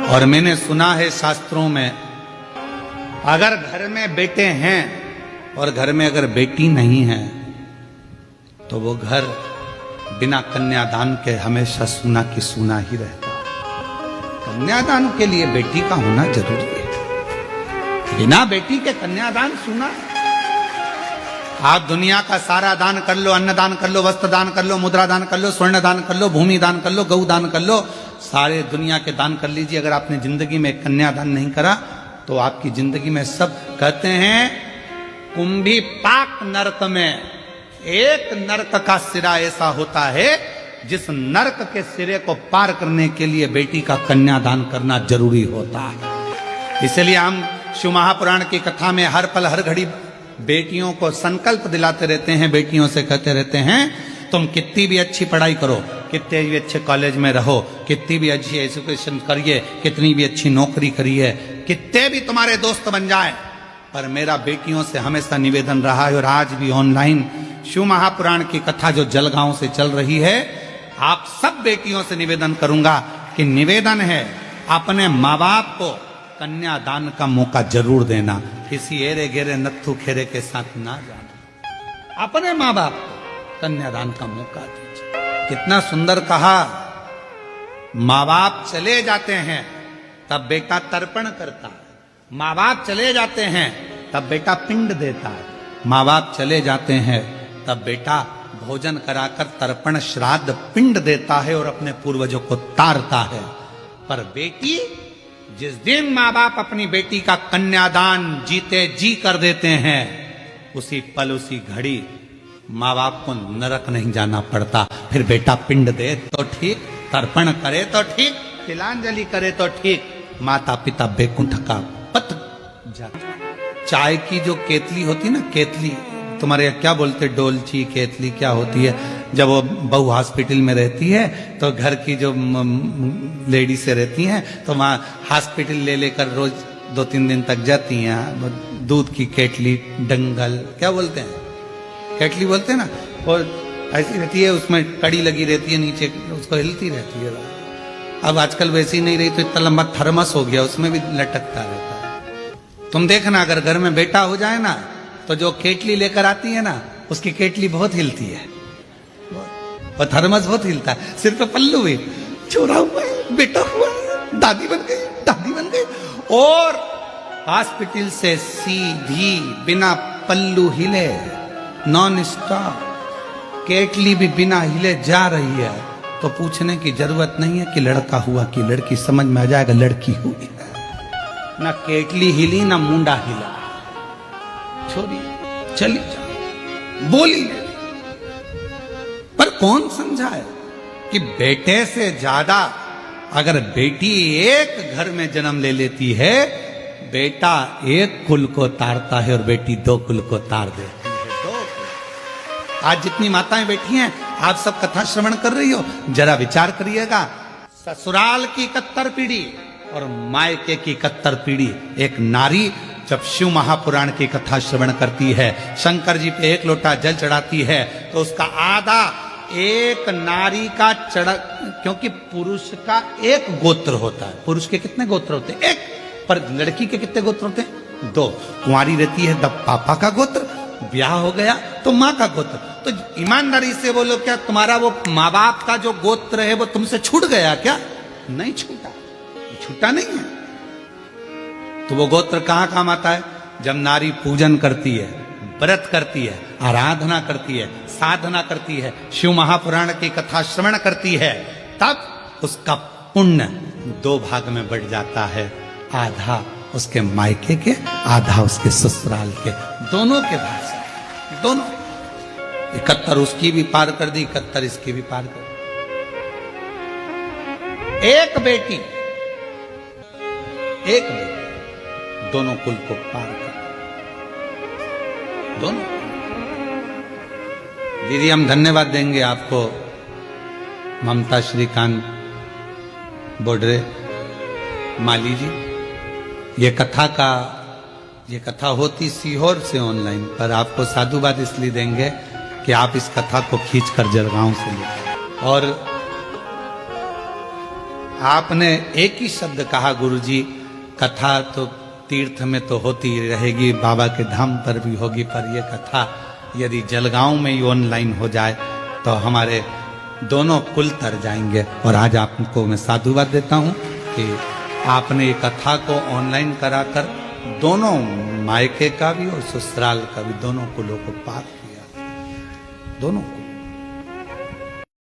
और मैंने सुना है शास्त्रों में, अगर घर में बेटे हैं और घर में अगर बेटी नहीं है तो वो घर बिना कन्यादान के हमेशा सूना की सूना ही रहता है। कन्यादान के लिए बेटी का होना जरूरी है, बिना बेटी के कन्यादान सूना। आप दुनिया का सारा दान कर लो, अन्न दान कर लो, वस्त्र दान कर लो, मुद्रा दान कर लो, स्वर्ण दान कर लो, भूमि दान कर लो, गौ दान कर लो, सारे दुनिया के दान कर लीजिए, अगर आपने जिंदगी में कन्यादान नहीं करा तो आपकी जिंदगी में सब कहते हैं कुंभी पाक नरक में एक नरक का सिरा ऐसा होता है जिस नरक के सिरे को पार करने के लिए बेटी का कन्यादान करना जरूरी होता है। इसलिए हम शिव महापुराण की कथा में हर पल हर घड़ी बेटियों को संकल्प दिलाते रहते हैं, बेटियों से कहते रहते हैं तुम कितनी भी अच्छी पढ़ाई करो, कितने भी अच्छे कॉलेज में रहो, कितनी भी अच्छी एजुकेशन करिए, कितनी भी अच्छी नौकरी करिए, कितने भी तुम्हारे दोस्त बन जाए, पर मेरा बेटियों से हमेशा निवेदन रहा है और आज भी ऑनलाइन शिव महापुराण की कथा जो जलगांव से चल रही है, आप सब बेटियों से निवेदन करूंगा कि निवेदन है अपने माँ बाप को कन्यादान का मौका जरूर देना, किसी एरे गेरे नत्थु खेरे के साथ ना जाना, अपने माँ बाप को कन्यादान का मौका दीजिए। कितना सुंदर कहा, माँ बाप चले जाते हैं तब बेटा तर्पण करता है, माँ बाप चले जाते हैं तब बेटा पिंड देता है, माँ बाप चले जाते हैं तब बेटा भोजन कराकर तर्पण श्राद्ध पिंड देता है और अपने पूर्वजों को तारता है। पर बेटी, जिस दिन माँ बाप अपनी बेटी का कन्यादान जीते जी कर देते हैं, उसी पल उसी घड़ी माँ बाप को नरक नहीं जाना पड़ता। फिर बेटा पिंड दे तो ठीक, तर्पण करे तो ठीक, तिलांजलि करे तो ठीक, माता पिता बैकुंठ का पथ जाता। चाय की जो केतली होती ना, केतली तुम्हारे यहाँ क्या बोलते, डोलची केतली क्या होती है, जब वो बहू हॉस्पिटल में रहती है तो घर की जो लेडी से रहती हैं तो वहाँ हॉस्पिटल ले लेकर रोज 2-3 दिन तक जाती हैं, दूध की केतली, डंगल क्या बोलते हैं, केतली बोलते हैं ना, और ऐसी रहती है, उसमें कड़ी लगी रहती है नीचे, उसको हिलती रहती है। अब आजकल वैसी नहीं रही तो इतना लंबा थर्मस हो गया, उसमें भी लटकता रहता है। तुम देखना अगर घर में बेटा हो जाए ना तो जो केतली लेकर आती है ना, उसकी केतली बहुत हिलती है और थर्मस बहुत हिलता है। सिर पे पल्लू भी, छोरा हुआ है, बेटा हुआ है, दादी बन गई, दादी बन गई, और हॉस्पिटल से सीधी बिना पल्लू हिले नॉन स्टॉप केतली भी बिना हिले जा रही है, तो पूछने की जरूरत नहीं है कि लड़का हुआ कि लड़की, समझ में आ जाएगा लड़की हुई है। ना केतली हिली ना मुंडा हिला, छोड़ी चली जा, बोली नहीं। पर कौन समझाए कि बेटे से ज्यादा अगर बेटी एक घर में जन्म ले लेती है, बेटा एक कुल को तारता है और बेटी 2 कुल को तार देती है। आज जितनी माताएं बैठी हैं, आप सब कथा श्रवण कर रही हो, जरा विचार करिएगा, ससुराल की 71 पीढ़ी और मायके की 71 पीढ़ी। एक नारी जब शिव महापुराण की कथा श्रवण करती है, शंकर जी पे 1 लोटा जल चढ़ाती है, तो उसका आधा एक नारी का चढ़ा, क्योंकि पुरुष का 1 गोत्र होता है, पुरुष के कितने गोत्र होते हैं, 1, पर लड़की के कितने गोत्र होते हैं, 2। कुंवारी रहती है तब पापा का गोत्र, ब्याह हो गया तो माँ का गोत्र। तो ईमानदारी से बोलो, क्या तुम्हारा वो माँ बाप का जो गोत्र है वो तुमसे छूट गया क्या? नहीं छूटा, छूटा नहीं है। तो वो गोत्र कहाँ काम आता है? जब नारी पूजन करती है, व्रत करती है, आराधना करती है, साधना करती है, शिव महापुराण की कथा श्रवण करती है, तब उसका पुण्य 2 भाग में बढ़ जाता है, आधा उसके मायके के, आधा उसके ससुराल के, दोनों के भाग से, दोनों। 71 उसकी भी पार कर दी, 71 इसकी भी पार कर दी। एक बेटी दोनों कुल को पार कर, दोनों। दीदी हम धन्यवाद देंगे आपको, ममता श्रीकांत बोडरे माली जी। ये कथा होती सीहोर से ऑनलाइन, पर आपको साधुवाद इसलिए देंगे कि आप इस कथा को खींचकर जलगांव से ले, और आपने एक ही शब्द कहा गुरुजी, कथा तो तीर्थ में तो होती रहेगी, बाबा के धाम पर भी होगी, पर यह कथा यदि जलगांव में ही ऑनलाइन हो जाए तो हमारे दोनों कुल तर जाएंगे। और आज आपको मैं साधुवाद देता हूं कि आपने ये कथा को ऑनलाइन कराकर दोनों मायके का भी और ससुराल का भी दोनों कुलों को पार किया, दोनों को।